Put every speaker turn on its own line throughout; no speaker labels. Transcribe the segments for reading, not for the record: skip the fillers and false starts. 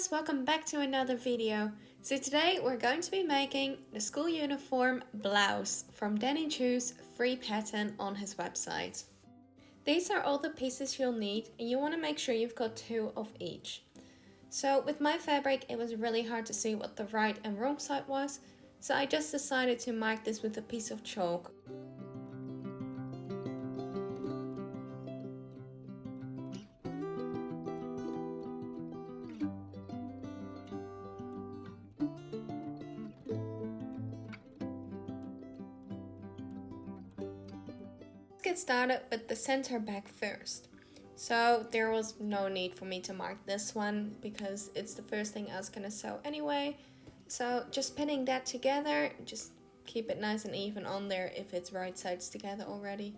guys, welcome back to another video. So today we're going to be making the school uniform blouse from Danny Choo's free pattern on his website. These are all the pieces you'll need and you want to make sure you've got 2 of each. So with my fabric it was really hard to see what the right and wrong side was, so I just decided to mark this with a piece of chalk. Let's get started with the center back first. So there was no need for me to mark this one because it's the first thing I was gonna sew anyway. So just pinning that together, just keep it nice and even on there if it's right sides together already.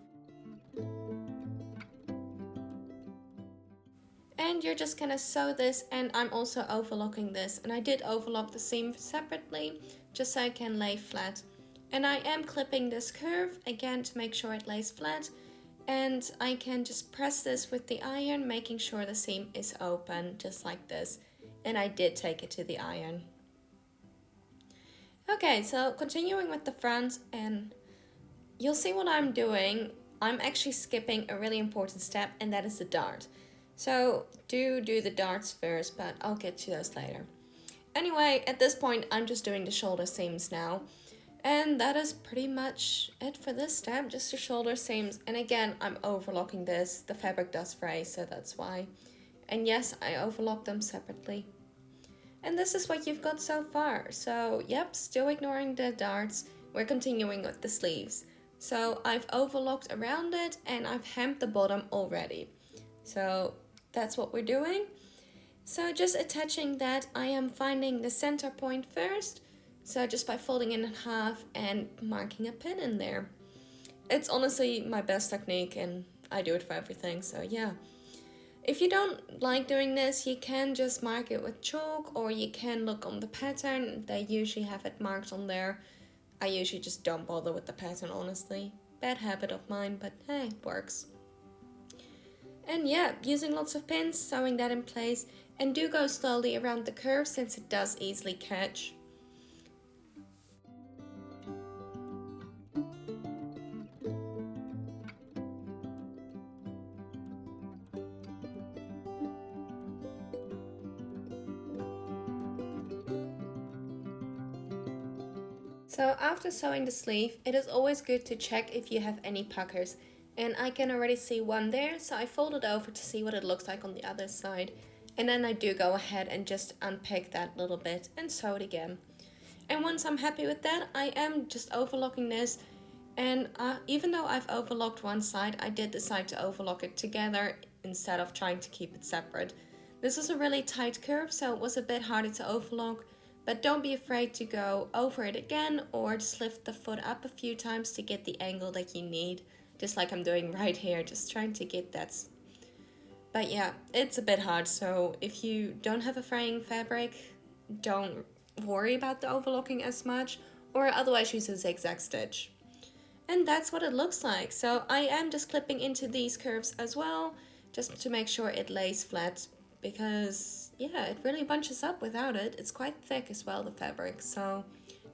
And you're just gonna sew this, and I'm also overlocking this, and I did overlock the seam separately just so I can lay flat. And I am clipping this curve again to make sure it lays flat, and I can just press this with the iron, making sure the seam is open just like this. And I did take it to the iron. Okay, so continuing with the front, and you'll see what I'm doing. I'm actually skipping a really important step, and that is the dart. So do the darts first, but I'll get to those later. Anyway, at this point I'm just doing the shoulder seams now. And that is pretty much it for this step, just the shoulder seams. And again, I'm overlocking this. The fabric does fray, so that's why. And yes, I overlock them separately. And this is what you've got so far. So yep, still ignoring the darts. We're continuing with the sleeves. So I've overlocked around it and I've hemmed the bottom already. So that's what we're doing. So just attaching that, I am finding the center point first. So just by folding it in half and marking a pin in there. It's honestly my best technique and I do it for everything, so yeah. If you don't like doing this, you can just mark it with chalk, or you can look on the pattern. They usually have it marked on there. I usually just don't bother with the pattern, honestly. Bad habit of mine, but hey, it works. And yeah, using lots of pins, sewing that in place, and do go slowly around the curve since it does easily catch. So after sewing the sleeve, it is always good to check if you have any puckers. And I can already see one there, so I fold it over to see what it looks like on the other side. And then I do go ahead and just unpick that little bit and sew it again. And once I'm happy with that, I am just overlocking this. And even though I've overlocked one side, I did decide to overlock it together instead of trying to keep it separate. This is a really tight curve, so it was a bit harder to overlock. But don't be afraid to go over it again, or just lift the foot up a few times to get the angle that you need. Just like I'm doing right here, just trying to get that. But yeah, it's a bit hard, so if you don't have a fraying fabric, don't worry about the overlocking as much, or otherwise use a zigzag stitch. And that's what it looks like. So I am just clipping into these curves as well, just to make sure it lays flat, because yeah, it really bunches up without it. It's quite thick as well, the fabric, so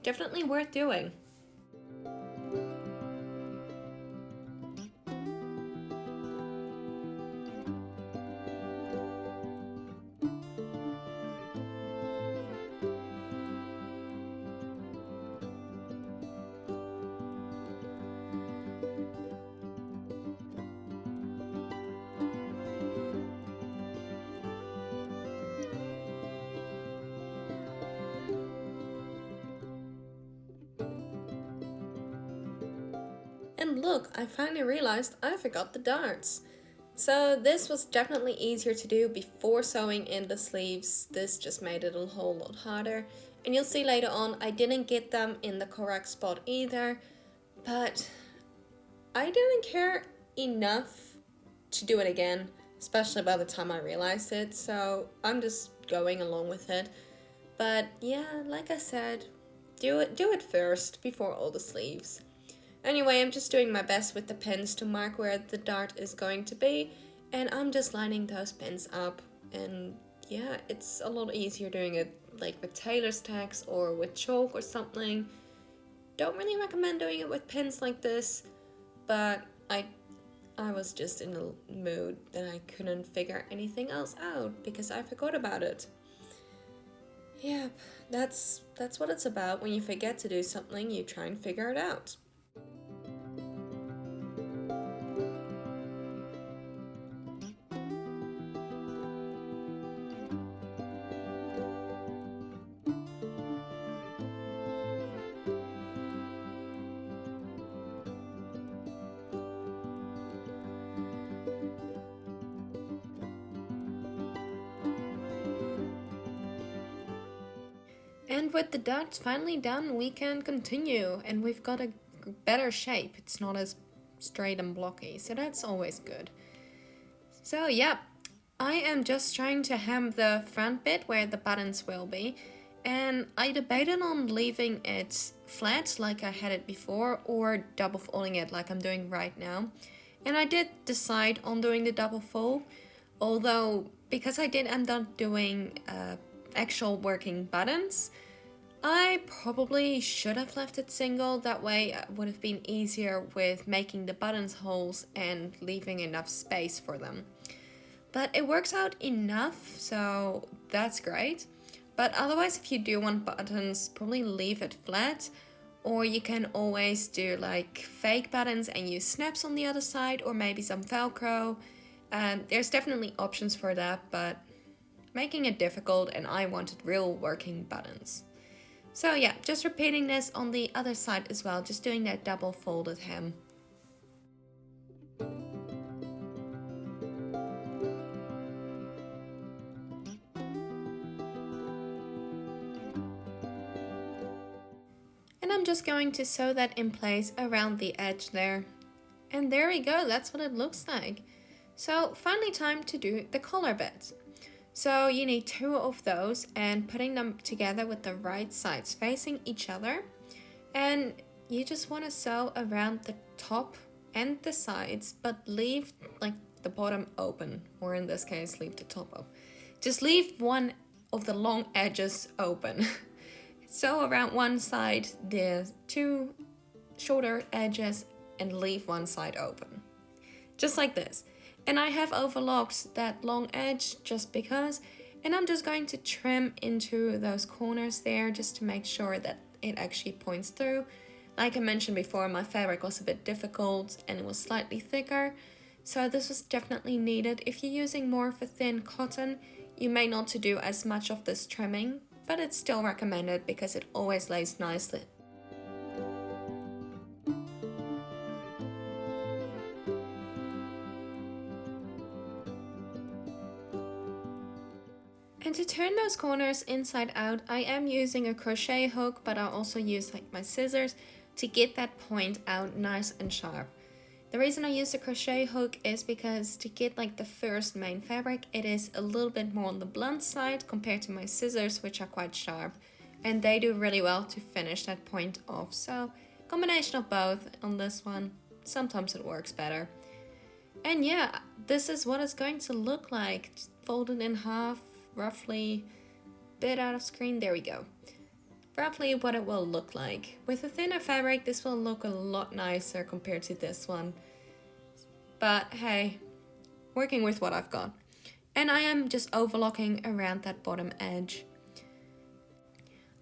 definitely worth doing. And look, I finally realized I forgot the darts. So this was definitely easier to do before sewing in the sleeves. This just made it a whole lot harder. And you'll see later on, I didn't get them in the correct spot either. But I didn't care enough to do it again, especially by the time I realized it. So I'm just going along with it. But yeah, like I said, do it first before all the sleeves. Anyway, I'm just doing my best with the pins to mark where the dart is going to be, and I'm just lining those pins up, and yeah, it's a lot easier doing it like with tailor's tacks or with chalk or something. Don't really recommend doing it with pins like this, but I was just in a mood that I couldn't figure anything else out because I forgot about it. Yep, that's what it's about. When you forget to do something, you try and figure it out. And with the dots finally done, we can continue, and we've got a better shape. It's not as straight and blocky, so that's always good. So yeah, I am just trying to hem the front bit where the buttons will be, and I debated on leaving it flat like I had it before or double folding it like I'm doing right now. And I did decide on doing the double fold, although because I did end up doing actual working buttons, I probably should have left it single. That way it would have been easier with making the buttons holes and leaving enough space for them. But it works out enough, so that's great. But otherwise, if you do want buttons, probably leave it flat. Or you can always do like fake buttons and use snaps on the other side, or maybe some Velcro. There's definitely options for that, but making it difficult, and I wanted real working buttons. So yeah, just repeating this on the other side as well, just doing that double folded hem. And I'm just going to sew that in place around the edge there. And there we go, that's what it looks like. So finally time to do the collar bit. So you need 2 of those and putting them together with the right sides facing each other. And you just want to sew around the top and the sides, but leave like the bottom open, or in this case, leave the top up. Just leave one of the long edges open. Sew around one side the 2 shorter edges and leave one side open. Just like this. And I have overlocked that long edge just because, and I'm just going to trim into those corners there just to make sure that it actually points through. Like I mentioned before, my fabric was a bit difficult and it was slightly thicker, so this was definitely needed. If you're using more of a thin cotton, you may not to do as much of this trimming, but it's still recommended because it always lays nicely. And to turn those corners inside out, I am using a crochet hook, but I also use like my scissors to get that point out nice and sharp. The reason I use the crochet hook is because to get like the first main fabric, it is a little bit more on the blunt side compared to my scissors, which are quite sharp, and they do really well to finish that point off. So combination of both on this one, sometimes it works better. And yeah, this is what it's going to look like, folded in half, roughly, bit out of screen, there we go. Roughly what it will look like. With a thinner fabric, this will look a lot nicer compared to this one. But hey, working with what I've got. And I am just overlocking around that bottom edge.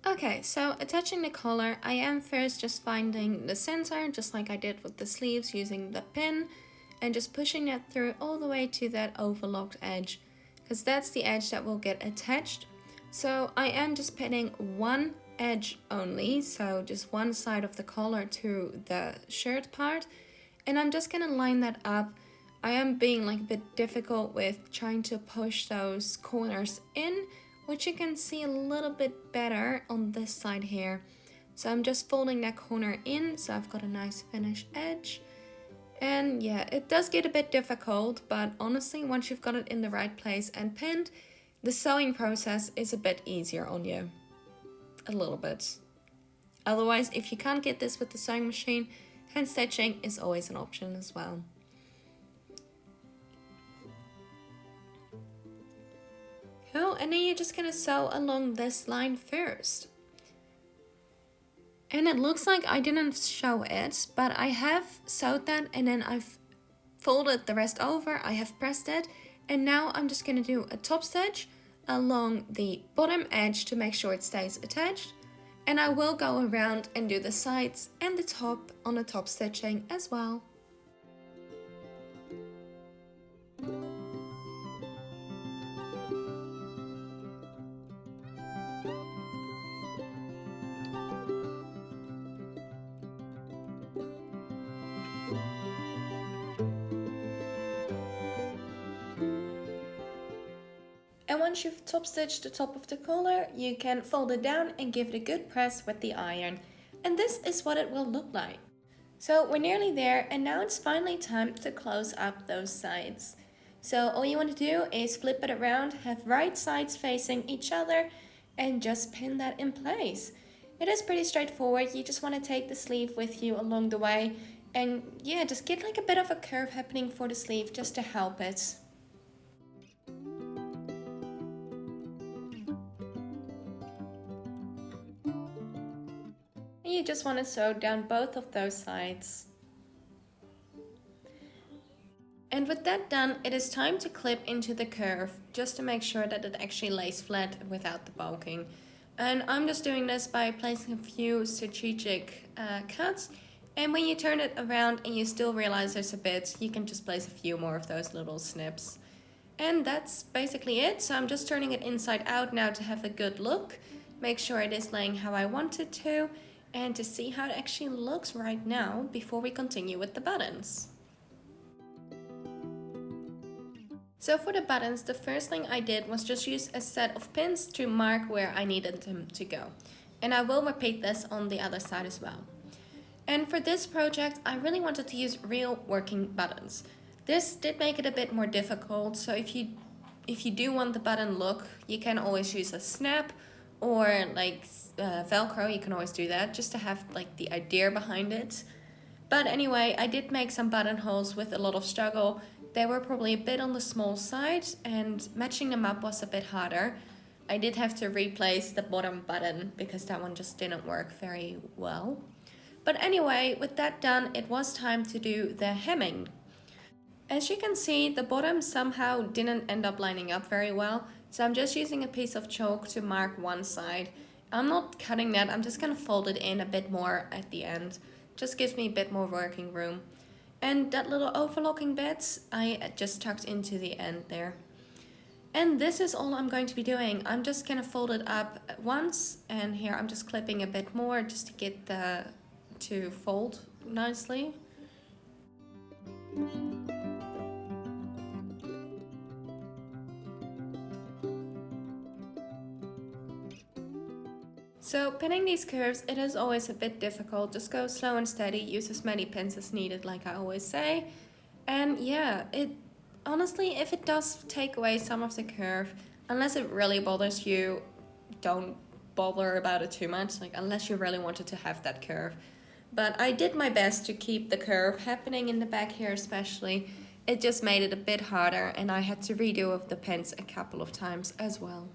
Okay, so attaching the collar, I am first just finding the center, just like I did with the sleeves, using the pin, and just pushing that through all the way to that overlocked edge, because that's the edge that will get attached. So I am just pinning one edge only, so just one side of the collar to the shirt part, and I'm just gonna line that up. I am being like a bit difficult with trying to push those corners in, which you can see a little bit better on this side here. So I'm just folding that corner in, so I've got a nice finished edge. And yeah, it does get a bit difficult, but honestly, once you've got it in the right place and pinned, the sewing process is a bit easier on you. A little bit. Otherwise, if you can't get this with the sewing machine, hand stitching is always an option as well. Cool, and then you're just gonna sew along this line first. And it looks like I didn't show it, but I have sewed that and then I've folded the rest over, I have pressed it, and now I'm just gonna do a top stitch along the bottom edge to make sure it stays attached. And I will go around and do the sides and the top on the top stitching as well. And once you've top stitched the top of the collar, you can fold it down and give it a good press with the iron. And this is what it will look like. So we're nearly there, and now it's finally time to close up those sides. So all you want to do is flip it around, have right sides facing each other, and just pin that in place. It is pretty straightforward. You just want to take the sleeve with you along the way, and yeah, just get like a bit of a curve happening for the sleeve just to help it. And you just want to sew down both of those sides. And with that done, it is time to clip into the curve just to make sure that it actually lays flat without the bulking. And I'm just doing this by placing a few strategic cuts. And when you turn it around and you still realize there's a bit, you can just place a few more of those little snips. And that's basically it. So I'm just turning it inside out now to have a good look. Make sure it is laying how I want it to. And to see how it actually looks right now before we continue with the buttons. So for the buttons, the first thing I did was just use a set of pins to mark where I needed them to go. And I will repeat this on the other side as well. And for this project, I really wanted to use real working buttons. This did make it a bit more difficult, so if you do want the button look, you can always use a snap or like Velcro, you can always do that just to have like the idea behind it. But anyway, I did make some buttonholes with a lot of struggle. They were probably a bit on the small side and matching them up was a bit harder. I did have to replace the bottom button because that one just didn't work very well. But anyway, with that done, it was time to do the hemming. As you can see, the bottom somehow didn't end up lining up very well. So I'm just using a piece of chalk to mark one side. I'm not cutting that, I'm just gonna fold it in a bit more at the end. Just gives me a bit more working room. And that little overlocking bit, I just tucked into the end there. And this is all I'm going to be doing. I'm just gonna fold it up once, and here I'm just clipping a bit more just to get to fold nicely. So pinning these curves, it is always a bit difficult. Just go slow and steady, use as many pins as needed like I always say. And yeah, honestly, if it does take away some of the curve, unless it really bothers you, don't bother about it too much, like unless you really wanted to have that curve. But I did my best to keep the curve happening in the back here especially. It just made it a bit harder and I had to redo the pins a couple of times as well.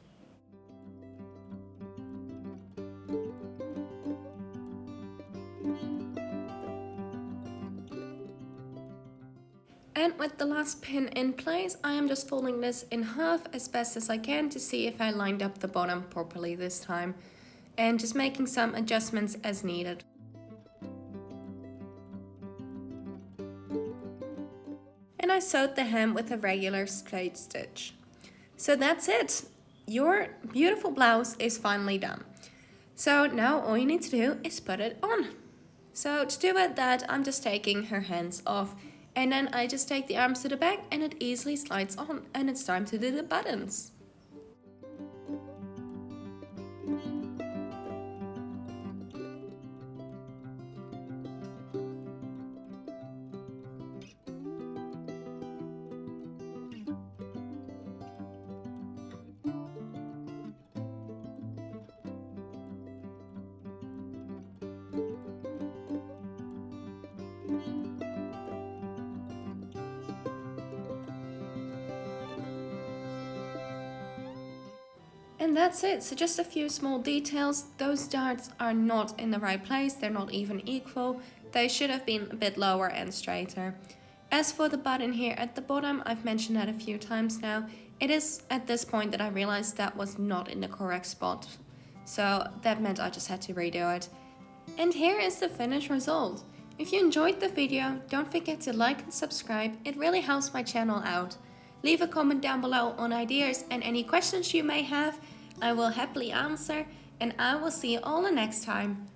And with the last pin in place, I am just folding this in half as best as I can to see if I lined up the bottom properly this time. And just making some adjustments as needed. And I sewed the hem with a regular straight stitch. So that's it. Your beautiful blouse is finally done. So now all you need to do is put it on. So to do that, I'm just taking her hands off. And then I just take the arms to the back and it easily slides on, and it's time to do the buttons.
And that's it. So just a few small details. Those darts are not in the right place. They're not even equal. They should have been a bit lower and straighter. As for the button here at the bottom, I've mentioned that a few times now. It is at this point that I realized that was not in the correct spot. So that meant I just had to redo it. And here is the finished result. If you enjoyed the video, don't forget to like and subscribe. It really helps my channel out. Leave a comment down below on ideas and any questions you may have. I will happily answer, and I will see you all the next time.